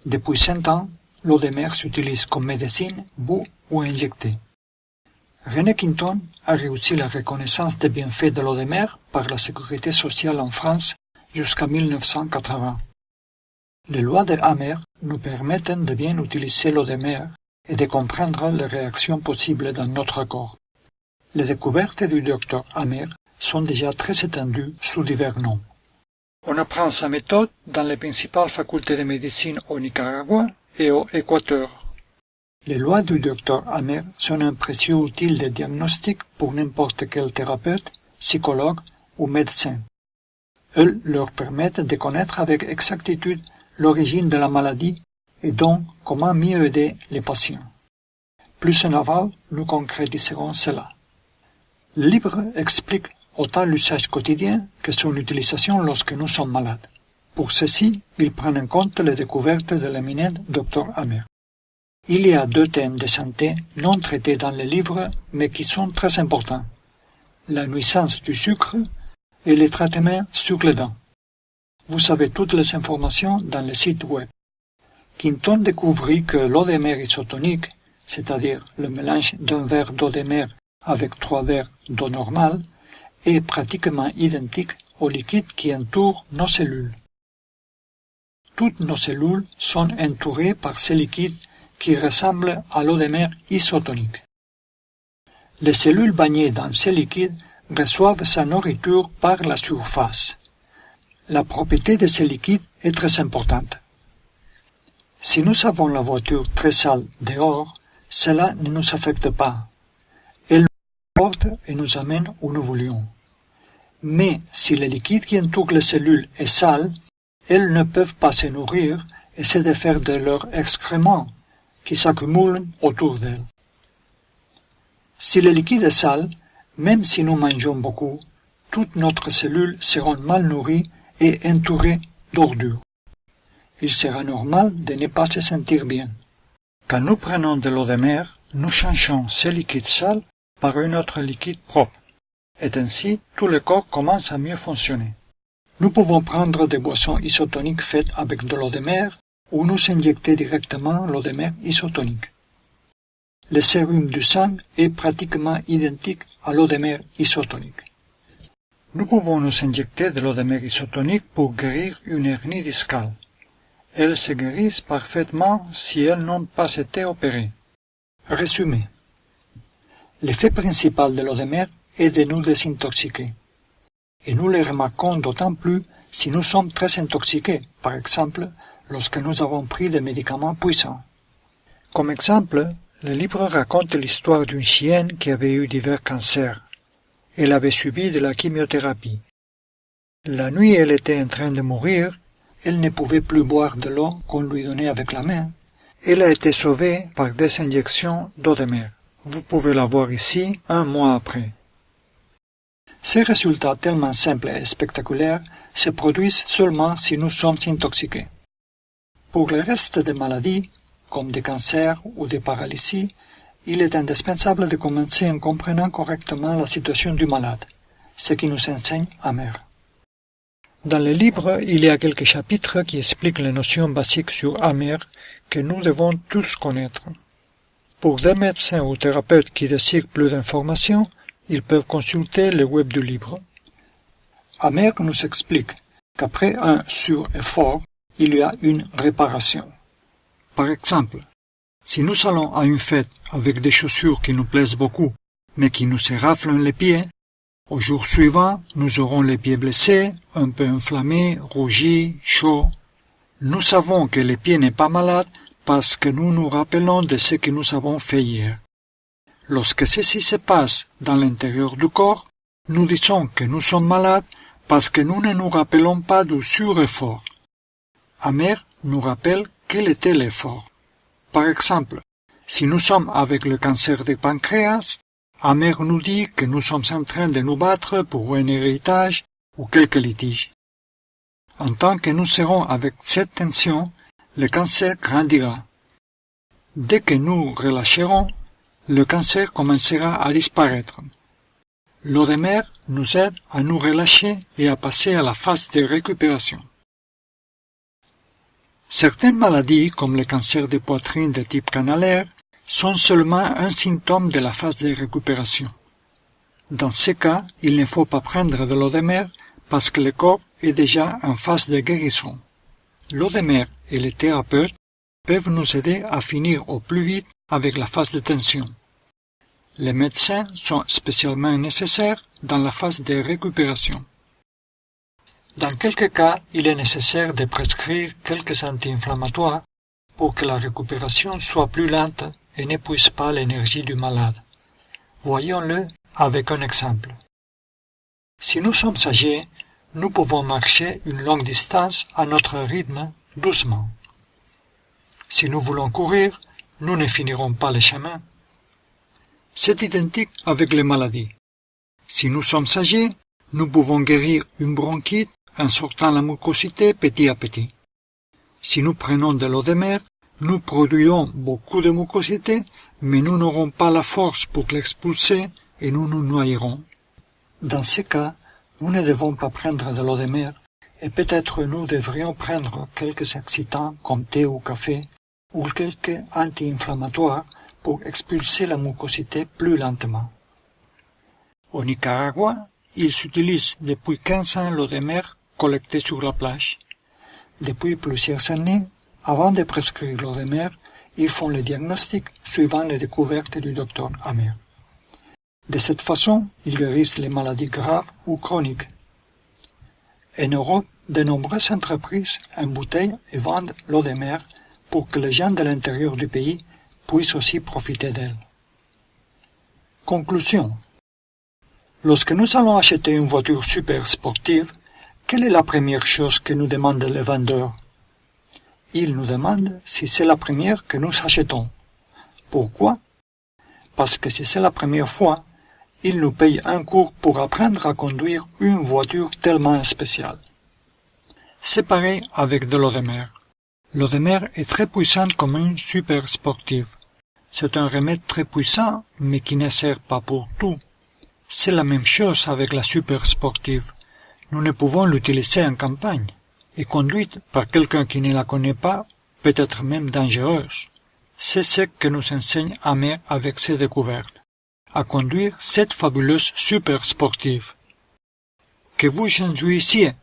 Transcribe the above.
Depuis 100 ans, l'eau de mer s'utilise comme médecine, boue ou injectée. René Quinton a réussi la reconnaissance des bienfaits de l'eau de mer par la sécurité sociale en France jusqu'à 1980. Les lois de Hammer nous permettent de bien utiliser l'eau de mer et de comprendre les réactions possibles dans notre corps. Les découvertes du Dr Hammer sont déjà très étendues sous divers noms. On apprend sa méthode dans les principales facultés de médecine au Nicaragua et au Équateur. Les lois du Dr Hammer sont un précieux outil de diagnostic pour n'importe quel thérapeute, psychologue ou médecin. Elles leur permettent de connaître avec exactitude l'origine de la maladie et donc comment mieux aider les patients. Plus en avant, nous concrétiserons cela. Le livre explique autant l'usage quotidien que son utilisation lorsque nous sommes malades. Pour ceci, il prend en compte les découvertes de l'éminent Dr Hammer. Il y a 2 thèmes de santé non traités dans le livre, mais qui sont très importants. La nuisance du sucre et les traitements sur les dents. Vous avez toutes les informations dans le site web. Quinton découvrit que l'eau de mer isotonique, c'est-à-dire le mélange d'un verre d'eau de mer avec 3 verres d'eau normale, est pratiquement identique au liquide qui entoure nos cellules. Toutes nos cellules sont entourées par ce liquide qui ressemble à l'eau de mer isotonique. Les cellules baignées dans ce liquide reçoivent sa nourriture par la surface. La propriété de ce liquide est très importante. Si nous avons la voiture très sale dehors, cela ne nous affecte pas. Elle nous porte et nous amène où nous voulions. Mais si le liquide qui entoure les cellules est sale, elles ne peuvent pas se nourrir et se défaire de leurs excréments qui s'accumulent autour d'elles. Si le liquide est sale, même si nous mangeons beaucoup, toutes notre cellules seront mal nourries et entourées d'ordures. Il sera normal de ne pas se sentir bien. Quand nous prenons de l'eau de mer, nous changeons ce liquide sale par un autre liquide propre, et ainsi tout le corps commence à mieux fonctionner. Nous pouvons prendre des boissons isotoniques faites avec de l'eau de mer ou nous injecter directement l'eau de mer isotonique. Le sérum du sang est pratiquement identique à l'eau de mer isotonique. Nous pouvons nous injecter de l'eau de mer isotonique pour guérir une hernie discale. Elles se guérissent parfaitement si elles n'ont pas été opérées. Résumé. L'effet principal de l'eau de mer est de nous désintoxiquer. Et nous le remarquons d'autant plus si nous sommes très intoxiqués, par exemple, lorsque nous avons pris des médicaments puissants. Comme exemple, le livre raconte l'histoire d'une chienne qui avait eu divers cancers. Elle avait subi de la chimiothérapie. La nuit, elle était en train de mourir. Elle ne pouvait plus boire de l'eau qu'on lui donnait avec la main. Elle a été sauvée par des injections d'eau de mer. Vous pouvez la voir ici 1 mois après. Ces résultats tellement simples et spectaculaires se produisent seulement si nous sommes intoxiqués. Pour le reste des maladies, comme des cancers ou des paralysies, il est indispensable de commencer en comprenant correctement la situation du malade, ce qui nous enseigne Hammer. Dans le livre, il y a quelques chapitres qui expliquent les notions basiques sur Hammer que nous devons tous connaître. Pour des médecins ou thérapeutes qui désirent plus d'informations, ils peuvent consulter le web du livre. Hammer nous explique qu'après un sur-effort, il y a une réparation. Par exemple, si nous allons à une fête avec des chaussures qui nous plaisent beaucoup, mais qui nous se raflent les pieds, au jour suivant, nous aurons les pieds blessés, un peu inflammés, rougis, chauds. Nous savons que le pied n'est pas malade parce que nous nous rappelons de ce que nous avons fait hier. Lorsque ceci se passe dans l'intérieur du corps, nous disons que nous sommes malades parce que nous ne nous rappelons pas du sur-effort. Hammer nous rappelle quel était l'effort. Par exemple, si nous sommes avec le cancer du pancréas, Hammer nous dit que nous sommes en train de nous battre pour un héritage ou quelque litige. En tant que nous serons avec cette tension, le cancer grandira. Dès que nous relâcherons, le cancer commencera à disparaître. L'eau de mer nous aide à nous relâcher et à passer à la phase de récupération. Certaines maladies, comme le cancer de poitrine de type canalaire, sont seulement un symptôme de la phase de récupération. Dans ces cas, il ne faut pas prendre de l'eau de mer parce que le corps est déjà en phase de guérison. L'eau de mer et les thérapeutes peuvent nous aider à finir au plus vite avec la phase de tension. Les médecins sont spécialement nécessaires dans la phase de récupération. Dans quelques cas, il est nécessaire de prescrire quelques anti-inflammatoires pour que la récupération soit plus lente et n'épuise pas l'énergie du malade. Voyons-le avec un exemple. Si nous sommes âgés, nous pouvons marcher une longue distance à notre rythme, doucement. Si nous voulons courir, nous ne finirons pas le chemin. C'est identique avec les maladies. Si nous sommes âgés, nous pouvons guérir une bronchite en sortant la mucosité petit à petit. Si nous prenons de l'eau de mer, nous produirons beaucoup de mucosité, mais nous n'aurons pas la force pour l'expulser et nous nous noierons. Dans ces cas, nous ne devons pas prendre de l'eau de mer et peut-être nous devrions prendre quelques excitants comme thé ou café ou quelques anti-inflammatoires pour expulser la mucosité plus lentement. Au Nicaragua, il s'utilise depuis 15 ans l'eau de mer collectée sur la plage. Depuis plusieurs années, avant de prescrire l'eau de mer, ils font le diagnostic suivant les découvertes du docteur Amer. De cette façon, ils guérissent les maladies graves ou chroniques. En Europe, de nombreuses entreprises embouteillent et vendent l'eau de mer pour que les gens de l'intérieur du pays puissent aussi profiter d'elle. Conclusion. Lorsque nous allons acheter une voiture super sportive, quelle est la première chose que nous demande le vendeur? Il nous demande si c'est la première que nous achetons. Pourquoi? Parce que si c'est la première fois, il nous paye un cours pour apprendre à conduire une voiture tellement spéciale. C'est pareil avec de l'eau de mer. L'eau de mer est très puissante comme une super sportive. C'est un remède très puissant, mais qui ne sert pas pour tout. C'est la même chose avec la super sportive. Nous ne pouvons l'utiliser en campagne, et conduite par quelqu'un qui ne la connaît pas, peut être même dangereuse. C'est ce que nous enseigne Amer avec ses découvertes, à conduire cette fabuleuse super sportive. Que vous en jouissiez!